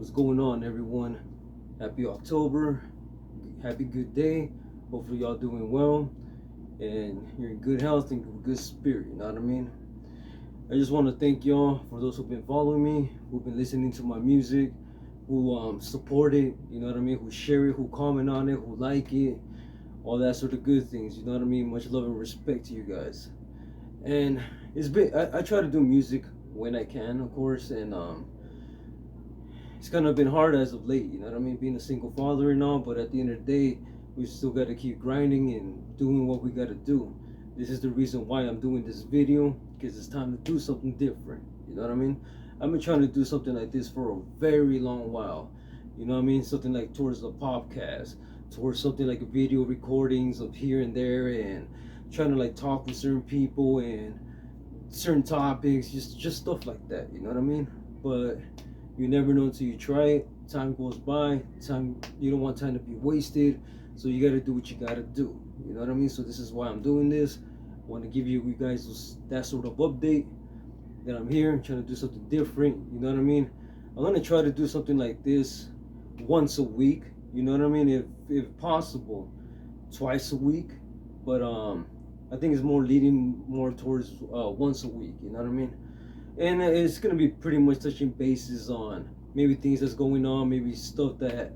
What's going on, everyone? Happy October. Happy good day. Hopefully, y'all doing well and you're in good health and good spirit. You know what I mean? I just want to thank y'all for those who've been following me, who've been listening to my music, who support it. You know what I mean? Who share it, who comment on it, who like it, all that sort of good things. You know what I mean? Much love and respect to you guys. And it's been I try to do music when I can, of course, and it's kind of been hard as of late, you know what I mean? Being a single father and all, but at the end of the day, we still got to keep grinding and doing what we got to do. This is the reason why I'm doing this video, because it's time to do something different, you know what I mean? I've been trying to do something like this for a very long while, you know what I mean? Something like towards the podcast, towards something like video recordings of here and there, and trying to like talk with certain people and certain topics, just stuff like that, you know what I mean? But you never know until you try it. Time goes by. You don't want time to be wasted. So you gotta do what you gotta do. You know what I mean? So this is why I'm doing this. I want to give you guys that sort of update that I'm here. I'm trying to do something different. You know what I mean? I'm gonna try to do something like this once a week. You know what I mean? If possible, twice a week. But I think it's more leading more towards once a week. You know what I mean? And it's gonna be pretty much touching bases on maybe things that's going on, maybe stuff that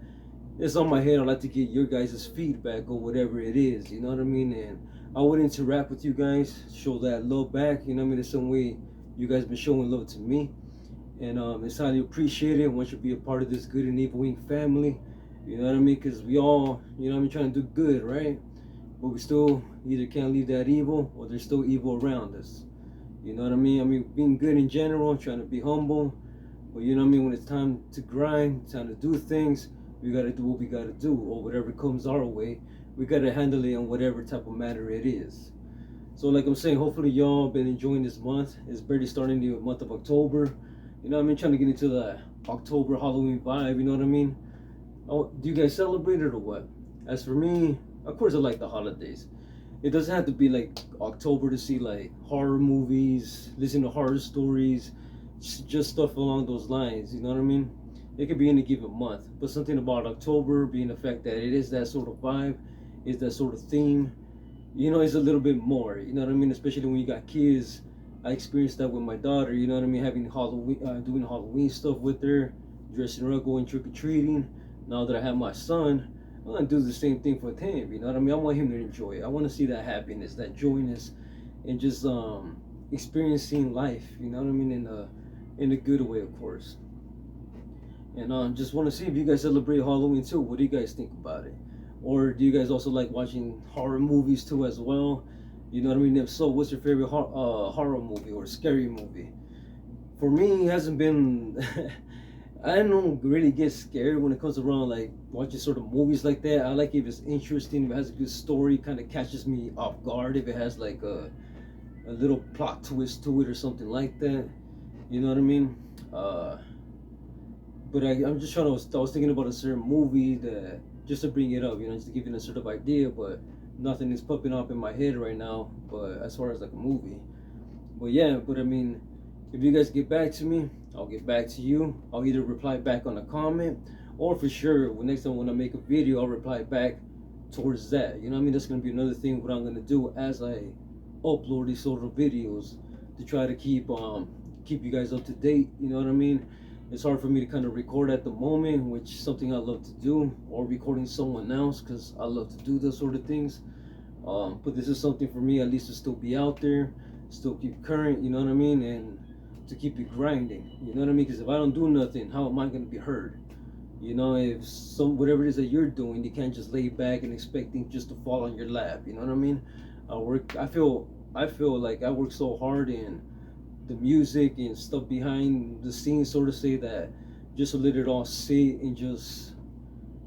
is on my head. I'd like to get your guys' feedback or whatever it is, you know what I mean? And I would interact with you guys, show that love back, you know what I mean? In some way, you guys been showing love to me, and it's highly appreciated. I want you to be a part of this Good and Evil Inc. family, you know what I mean? Because we all, you know what I mean, trying to do good, right? But we still either can't leave that evil, or there's still evil around us. You know what I mean? I mean, being good in general, trying to be humble. But you know what I mean? When it's time to grind, time to do things, we got to do what we got to do. Or whatever comes our way, we got to handle it in whatever type of manner it is. So like I'm saying, hopefully y'all been enjoying this month. It's barely starting the month of October. You know what I mean? Trying to get into the October Halloween vibe, you know what I mean? Oh, do you guys celebrate it or what? As for me, of course I like the holidays. It doesn't have to be like October to see like horror movies, listen to horror stories, just stuff along those lines. You know what I mean? It could be any given month, but something about October being the fact that it is that sort of vibe, is that sort of theme. You know, it's a little bit more. You know what I mean? Especially when you got kids. I experienced that with my daughter. You know what I mean? Having Halloween, doing Halloween stuff with her, dressing her up, going trick or treating. Now that I have my son, I'm gonna do the same thing for him. You know what I mean? I want him to enjoy it. I want to see that happiness, that joyness, and just experiencing life. You know what I mean? In a good way, of course. And just want to see if you guys celebrate Halloween too. What do you guys think about it? Or do you guys also like watching horror movies too as well? You know what I mean? If so, what's your favorite horror movie or scary movie? For me, it hasn't been. I don't really get scared when it comes around like watching sort of movies like that. I like if it's interesting, if it has a good story, kind of catches me off guard. If it has like a little plot twist to it or something like that, you know what I mean? But I'm just trying to. I was thinking about a certain movie that just to bring it up, you know, just to give you a sort of idea. But nothing is popping up in my head right now. But as far as like a movie, but yeah, but I mean, if you guys get back to me, I'll get back to you. I'll either reply back on a comment, or for sure, next time when I make a video, I'll reply back towards that. You know what I mean? That's gonna be another thing what I'm gonna do as I upload these sort of videos to try to keep you guys up to date. You know what I mean? It's hard for me to kind of record at the moment, which is something I love to do, or recording someone else because I love to do those sort of things. But this is something for me at least to still be out there, still keep current, you know what I mean, and to keep it grinding, you know what I mean? Because if I don't do nothing, how am I gonna be heard? You know, if whatever it is that you're doing, you can't just lay back and expect things just to fall on your lap. You know what I mean? I feel like I work so hard in the music and stuff behind the scenes, sort of say that just to let it all sit and just,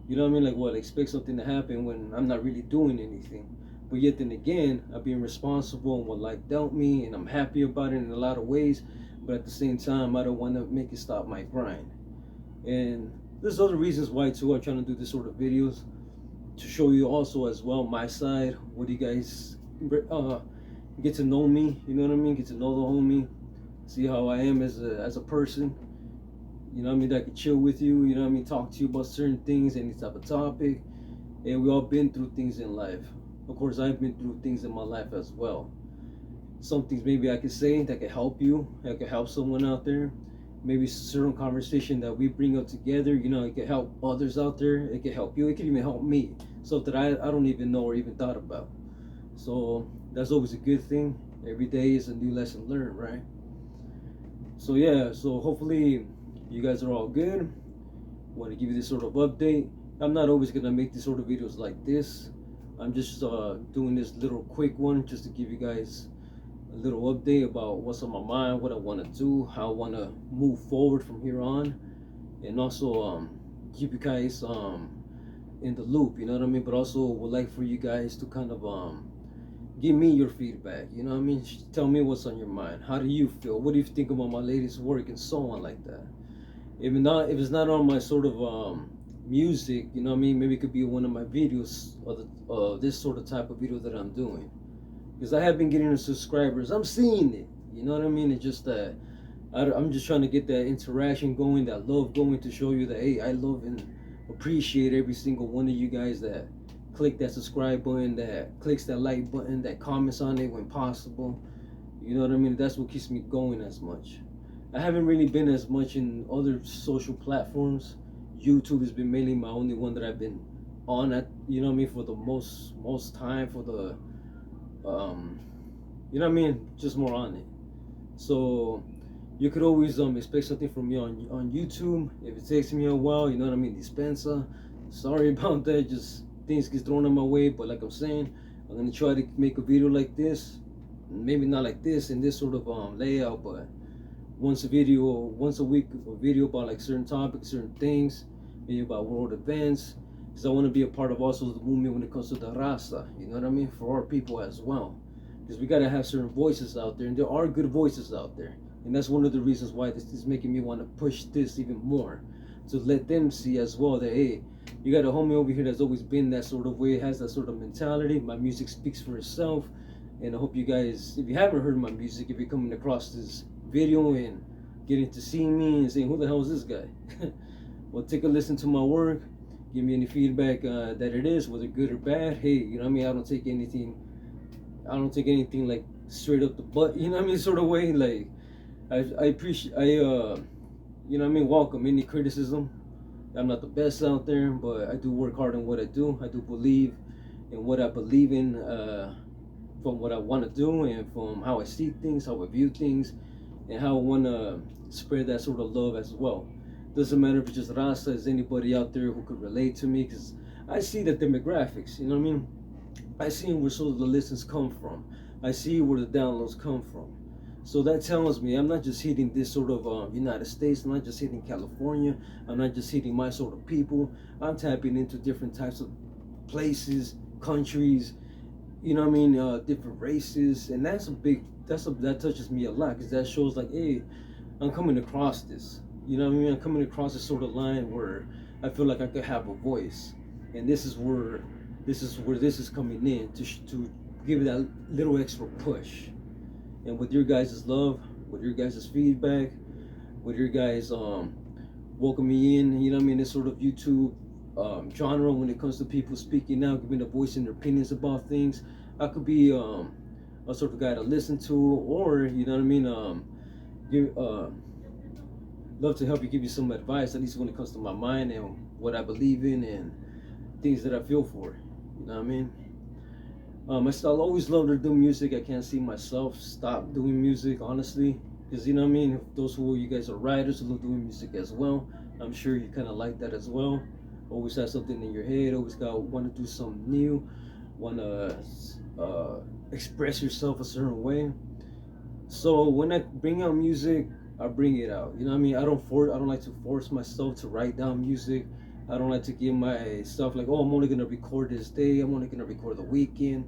you know what I mean? Like what? Expect something to happen when I'm not really doing anything. But yet then again, I'm being responsible and what life dealt me, and I'm happy about it in a lot of ways. But at the same time, I don't want to make it stop my grind. And there's other reasons why too. I'm trying to do this sort of videos to show you also as well my side. What do you guys get to know me? You know what I mean? Get to know the homie. See how I am as a person. you know what I mean, that I could chill with you, you know what I mean, talk to you about certain things, any type of topic. And we all been through things in life. Of course, I've been through things in my life as well. Some things maybe I could say that could help you, that could help someone out there. Maybe certain conversation that we bring up together, you know, it could help others out there. It could help you. It could even help me. Something I don't even know or even thought about. So that's always a good thing. Every day is a new lesson learned, right? So yeah, so hopefully you guys are all good. Want to give you this sort of update. I'm not always gonna make these sort of videos like this. I'm just doing this little quick one just to give you guys a little update about what's on my mind, what I want to do, how I want to move forward from here on, and also keep you guys in the loop. You know what I mean? But also would like for you guys to kind of give me your feedback. You know what I mean? Tell me what's on your mind. How do you feel? What do you think about my latest work and so on like that? If it's not on my sort of music, you know what I mean? Maybe it could be one of my videos or this sort of type of video that I'm doing. Because I have been getting the subscribers. I'm seeing it. You know what I mean? It's just that I'm just trying to get that interaction going, that love going, to show you that, hey, I love and appreciate every single one of you guys that click that subscribe button, that clicks that like button, that comments on it when possible. You know what I mean? That's what keeps me going as much. I haven't really been as much in other social platforms. YouTube has been mainly my only one that I've been on at, you know what I mean, for the most time, for the you know what I mean, just more on it. So you could always expect something from me on YouTube. If it takes me a while, you know what I mean, dispensa. Sorry about that, just things get thrown on my way, but like I'm saying, I'm gonna try to make a video like this. Maybe not like this in this sort of layout, but once a week, a video about like certain topics, certain things, maybe about world events. Because I want to be a part of also the movement when it comes to the raza. You know what I mean? For our people as well. Because we gotta have certain voices out there, and there are good voices out there. And that's one of the reasons why this is making me want to push this even more, to let them see as well that, hey, you got a homie over here that's always been that sort of way, has that sort of mentality. My music speaks for itself. And I hope you guys, if you haven't heard my music, if you're coming across this video and getting to see me and saying, who the hell is this guy? Well, take a listen to my work. Give me any feedback that it is, whether good or bad. Hey, you know what I mean? I don't take anything like straight up the butt, you know what I mean, sort of way. Like I appreciate, you know what I mean, welcome any criticism. I'm not the best out there, but I do work hard in what I do. I do believe in what I believe in, from what I want to do, and from how I see things, how I view things, and how I want to spread that sort of love as well. Doesn't matter if it's just Rasa, is anybody out there who could relate to me, because I see the demographics, you know what I mean? I see where sort of the listens come from. I see where the downloads come from. So that tells me I'm not just hitting this sort of United States, I'm not just hitting California, I'm not just hitting my sort of people. I'm tapping into different types of places, countries, you know what I mean, different races, and that touches me a lot, because that shows like, hey, I'm coming across this. You know what I mean? I'm coming across this sort of line where I feel like I could have a voice, and this is where this is coming in to give it that little extra push. And with your guys' love, with your guys' feedback, with your guys welcome me in, you know what I mean, this sort of YouTube genre when it comes to people speaking out, giving a voice and their opinions about things. I could be a sort of guy to listen to, or you know what I mean, give love to help you, give you some advice, at least when it comes to my mind and what I believe in and things that I feel for. You know what I mean? I still always love to do music. I can't see myself stop doing music, honestly, because you know what I mean. Those who you guys are writers who love doing music as well, I'm sure you kind of like that as well. Always have something in your head. Always want to do something new. Want to express yourself a certain way. So when I bring out music, I bring it out. You know what I mean? I don't like to force myself to write down music. I don't like to give myself like, oh, I'm only gonna record this day. I'm only gonna record the weekend.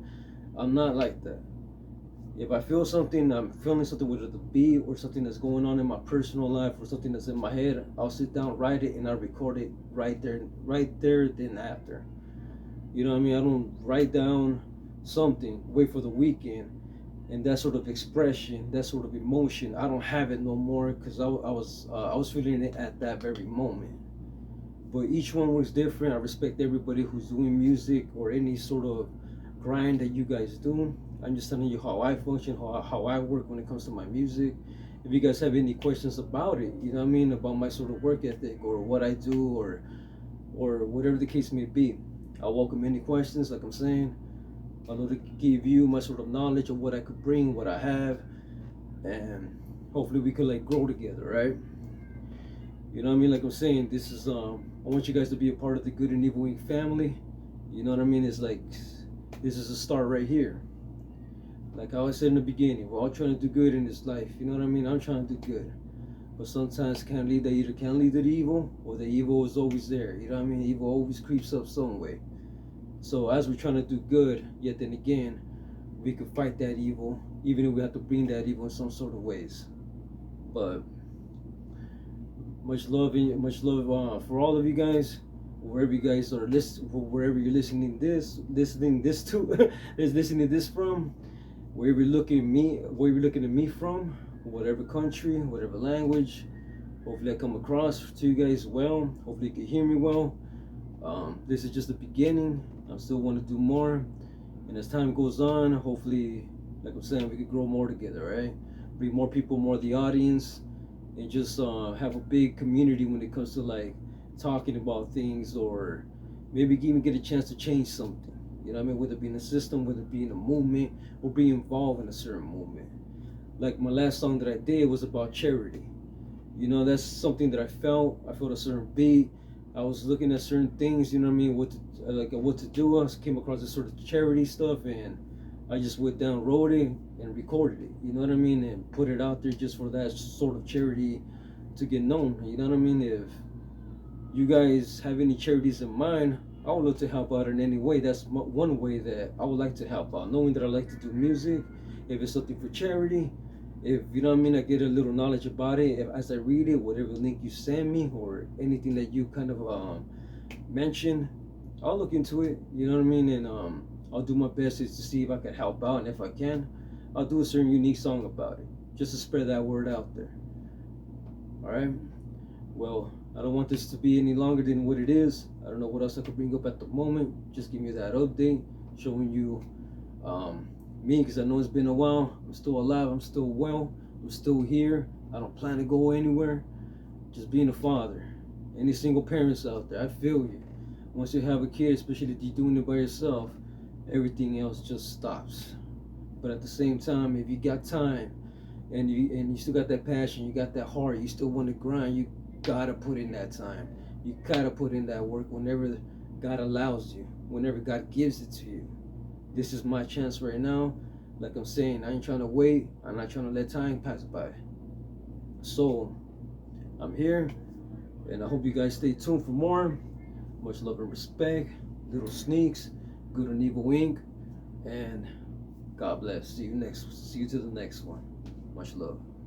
I'm not like that. If I feel something, I'm feeling something, whether the beat or something that's going on in my personal life or something that's in my head, I'll sit down, write it, and I'll record it right there, then after. You know what I mean? I don't write down something, wait for the weekend, and that sort of expression, that sort of emotion, I don't have it no more because I was feeling it at that very moment. But each one was different. I respect everybody who's doing music or any sort of grind that you guys do. I'm just telling you how I function, how I work when it comes to my music. If you guys have any questions about it, you know what I mean, about my sort of work ethic or what I do or whatever the case may be, I welcome any questions. Like I'm saying, I love to give you my sort of knowledge of what I could bring, what I have, and hopefully we could like grow together, right? You know what I mean? Like I'm saying, this is I want you guys to be a part of the Good and Evil Inc. family. You know what I mean? It's like this is a start right here. Like I always said in the beginning, we're all trying to do good in this life. You know what I mean? I'm trying to do good. But sometimes can't lead that either can't lead to the evil or the evil is always there. You know what I mean? Evil always creeps up some way. So as we're trying to do good, yet then again, we could fight that evil, even if we have to bring that evil in some sort of ways. But much love for all of you guys, wherever you guys are wherever you're listening this to, is listening this from, wherever you're looking at me from, whatever country, whatever language. Hopefully I come across to you guys well. Hopefully you can hear me well. This is just the beginning. I still want to do more, and as time goes on, hopefully, like I'm saying, we could grow more together, right? Bring more people, more of the audience, and just have a big community when it comes to like talking about things, or maybe even get a chance to change something. You know what I mean? Whether it be in a system, whether it be in a movement, or be involved in a certain movement. Like my last song that I did was about charity. You know, that's something that I felt a certain beat. I was looking at certain things, you know what I mean, what to do. I came across this sort of charity stuff, and I just went down, wrote it, and recorded it. You know what I mean, and put it out there just for that sort of charity to get known. You know what I mean. If you guys have any charities in mind, I would love to help out in any way. That's one way that I would like to help out. Knowing that I like to do music, if it's something for charity, if you know what I mean, I get a little knowledge about it. If as I read it, whatever link you send me or anything that you kind of mention, I'll look into it. You know what I mean, and I'll do my best to see if I can help out, and if I can, I'll do a certain unique song about it, just to spread that word out there. All right. Well, I don't want this to be any longer than what it is. I don't know what else I could bring up at the moment. Just give me that update, showing you me, because I know it's been a while. I'm still alive. I'm still well. I'm still here. I don't plan to go anywhere. Just being a father. Any single parents out there, I feel you. Once you have a kid, especially if you're doing it by yourself, everything else just stops. But at the same time, if you got time and you still got that passion, you got that heart, you still want to grind, you gotta put in that time. You gotta put in that work whenever God allows you, whenever God gives it to you. This is my chance right now. Like I'm saying, I ain't trying to wait. I'm not trying to let time pass by. So I'm here, and I hope you guys stay tuned for more. Much love and respect. Little sneaks. Good and Evil Inc. And God bless. See you to the next one. Much love.